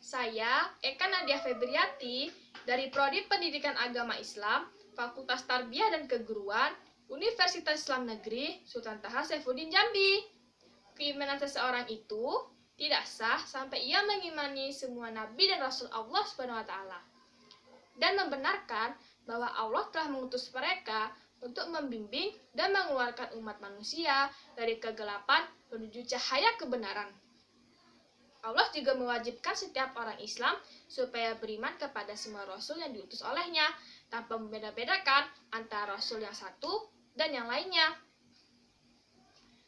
Saya Eka Nadia Febriati dari Prodi Pendidikan Agama Islam, Fakultas Tarbiyah dan Keguruan, Universitas Islam Negeri Sultan Taha Saifuddin Jambi. Keimanan seseorang itu tidak sah sampai ia mengimani semua nabi dan rasul Allah SWT dan membenarkan bahwa Allah telah mengutus mereka untuk membimbing dan mengeluarkan umat manusia dari kegelapan menuju cahaya kebenaran. Allah juga mewajibkan setiap orang Islam supaya beriman kepada semua rasul yang diutus olehnya, tanpa membeda-bedakan antara rasul yang satu dan yang lainnya.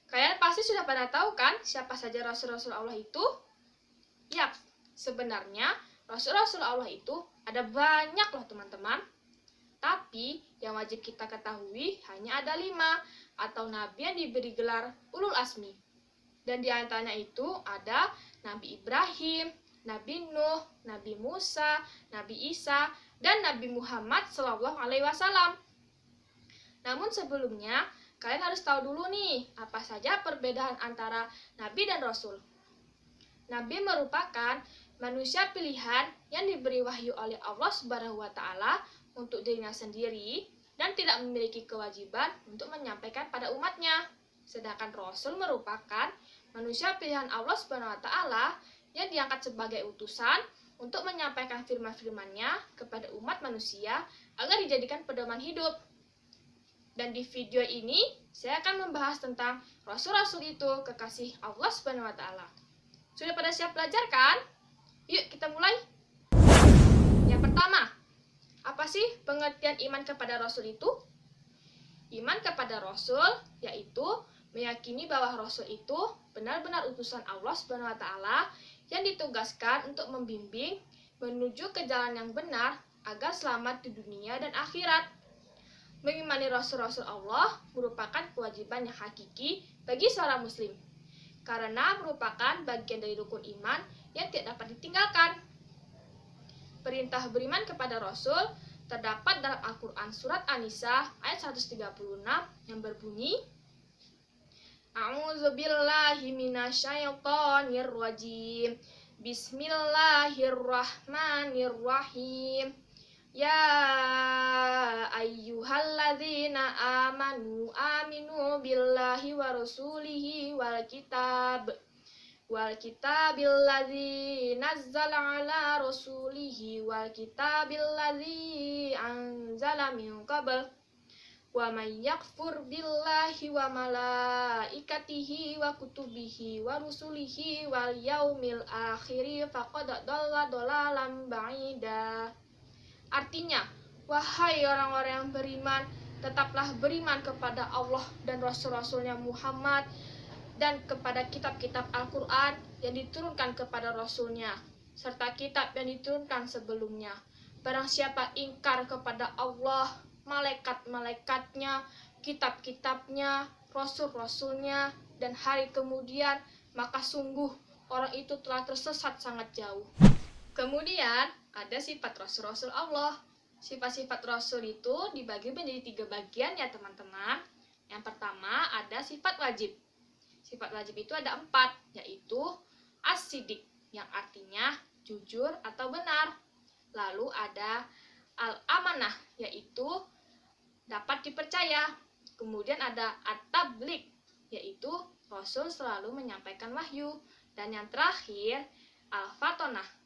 Kalian pasti sudah pada tahu kan siapa saja rasul-rasul Allah itu? Yap, sebenarnya rasul-rasul Allah itu ada banyak loh teman-teman. Tapi yang wajib kita ketahui hanya ada 5 atau nabi yang diberi gelar Ulul Azmi. Dan di antaranya itu ada Nabi Ibrahim, Nabi Nuh, Nabi Musa, Nabi Isa, dan Nabi Muhammad SAW. Namun sebelumnya, kalian harus tahu dulu nih, apa saja perbedaan antara Nabi dan Rasul. Nabi merupakan manusia pilihan yang diberi wahyu oleh Allah SWT untuk dirinya sendiri dan tidak memiliki kewajiban untuk menyampaikan pada umatnya. Sedangkan Rasul merupakan manusia pilihan Allah SWT yang diangkat sebagai utusan untuk menyampaikan firman-firman-Nya kepada umat manusia agar dijadikan pedoman hidup. Dan di video ini, saya akan membahas tentang Rasul-Rasul itu kekasih Allah SWT. Sudah pada siap belajar kan? Yuk kita mulai. Yang pertama, apa sih pengertian iman kepada Rasul itu? Iman kepada Rasul yaitu meyakini bahwa Rasul itu benar-benar utusan Allah SWT yang ditugaskan untuk membimbing menuju ke jalan yang benar agar selamat di dunia dan akhirat. Mengimani Rasul-Rasul Allah merupakan kewajiban yang hakiki bagi seorang muslim, karena merupakan bagian dari rukun iman yang tidak dapat ditinggalkan. Perintah beriman kepada Rasul terdapat dalam Al-Quran Surat An-Nisa ayat 136 yang berbunyi, A'udzubillahi minasyaitonir rajim. Bismillahirrahmanirrahim. Ya ayyuhalladzina amanu billahi wa rasulihi wal kitabilladzi nazzala ala rasulihi wal kitabilladzi anzala min qabl wa may yakfur billahi wa malaikatihi wa kutubihi wa rusulihi wal yaumil akhiri faqad dhalla dhalalan ba'ida. Artinya, wahai orang-orang yang beriman, tetaplah beriman kepada Allah dan Rasul-Rasulnya Muhammad dan kepada kitab-kitab Al-Quran yang diturunkan kepada Rasulnya, serta kitab yang diturunkan sebelumnya. Barang siapa ingkar kepada Allah, malaikat-malaikatnya, kitab-kitabnya, rasul-rasulnya, dan hari kemudian, maka sungguh orang itu telah tersesat sangat jauh. Kemudian, ada sifat rasul-rasul Allah. Sifat-sifat rasul itu dibagi menjadi 3 bagian ya teman-teman. Yang pertama ada sifat wajib. Sifat wajib itu ada 4, yaitu as-sidik, yang artinya jujur atau benar. Lalu ada al-amanah, yaitu dapat dipercaya. Kemudian ada at-tabligh, yaitu Rasul selalu menyampaikan wahyu. Dan yang terakhir, al-fatonah,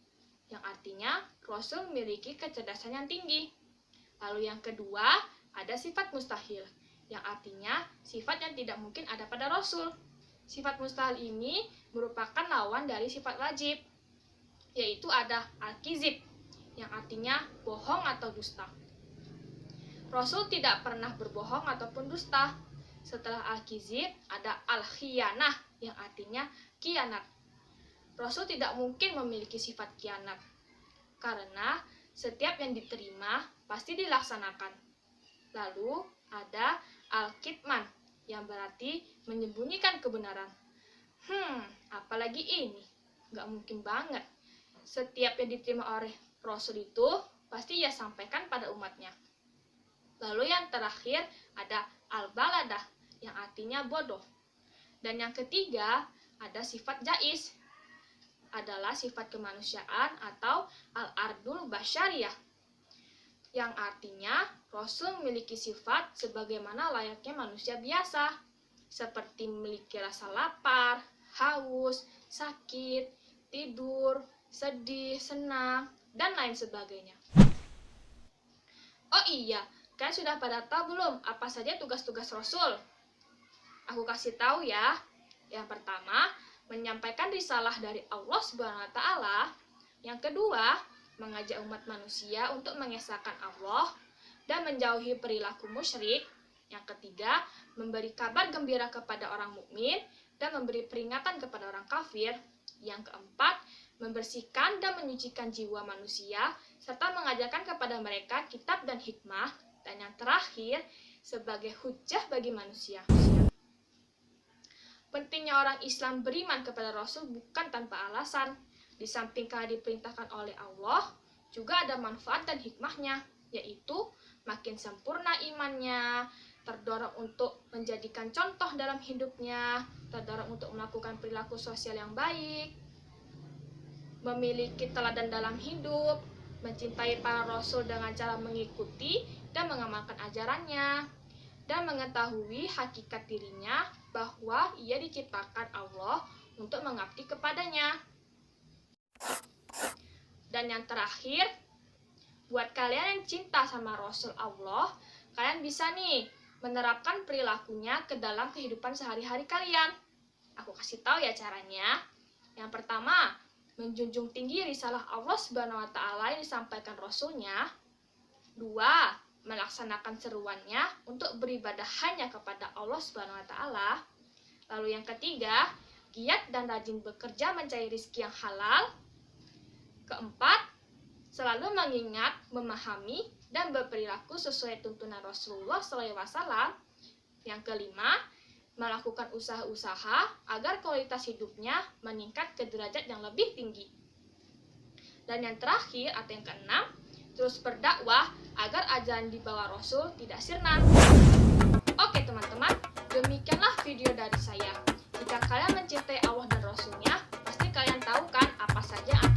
yang artinya Rasul memiliki kecerdasan yang tinggi. Lalu yang kedua, ada sifat mustahil, yang artinya sifat yang tidak mungkin ada pada Rasul. Sifat mustahil ini merupakan lawan dari sifat wajib, yaitu ada al-kizib, yang artinya bohong atau dusta. Rasul tidak pernah berbohong ataupun dusta. Setelah al-kizib, ada al-khiyanah, yang artinya khianat. Rasul tidak mungkin memiliki sifat khianat, karena setiap yang diterima pasti dilaksanakan. Lalu ada al-kitman, yang berarti menyembunyikan kebenaran. Apalagi ini? Gak mungkin banget. Setiap yang diterima oleh Rasul itu pasti ia sampaikan pada umatnya. Lalu yang terakhir ada al-baladah, yang artinya bodoh. Dan yang ketiga ada sifat jais. adalah sifat kemanusiaan atau al-ardul basyariyah, yang artinya Rasul memiliki sifat sebagaimana layaknya manusia biasa, seperti memiliki rasa lapar, haus, sakit, tidur, sedih, senang, dan lain sebagainya. Oh iya, kalian sudah pada tahu belum apa saja tugas-tugas Rasul? Aku kasih tahu ya. Yang pertama, menyampaikan risalah dari Allah Subhanahu wa taala. Yang kedua, mengajak umat manusia untuk mengesahkan Allah dan menjauhi perilaku musyrik. Yang ketiga, memberi kabar gembira kepada orang mukmin dan memberi peringatan kepada orang kafir. Yang keempat, membersihkan dan menyucikan jiwa manusia serta mengajarkan kepada mereka kitab dan hikmah. Dan yang terakhir, sebagai hujjah bagi manusia. Pentingnya orang Islam beriman kepada Rasul bukan tanpa alasan. Di samping karena diperintahkan oleh Allah, juga ada manfaat dan hikmahnya, yaitu makin sempurna imannya, terdorong untuk menjadikan contoh dalam hidupnya, terdorong untuk melakukan perilaku sosial yang baik, memiliki teladan dalam hidup, mencintai para Rasul dengan cara mengikuti dan mengamalkan ajarannya, dan mengetahui hakikat dirinya bahwa ia diciptakan Allah untuk mengabdi kepadanya. Dan yang terakhir, buat kalian yang cinta sama Rasul Allah, kalian bisa nih menerapkan perilakunya ke dalam kehidupan sehari-hari kalian. Aku kasih tahu ya caranya. Yang pertama, menjunjung tinggi risalah Allah Subhanahu wa taala yang disampaikan Rasulnya. 2, melaksanakan seruannya untuk beribadah hanya kepada Allah Subhanahu wa taala. Lalu yang ketiga, giat dan rajin bekerja mencari rezeki yang halal. Keempat, selalu mengingat, memahami, dan berperilaku sesuai tuntunan Rasulullah SAW. Yang kelima, melakukan usaha-usaha agar kualitas hidupnya meningkat ke derajat yang lebih tinggi. Dan yang terakhir atau yang keenam, terus berdakwah agar ajaran di bawah Rasul tidak sirna. Oke teman-teman, demikianlah video dari saya. Jika kalian mencintai Allah dan Rasulnya, pasti kalian tahu kan apa saja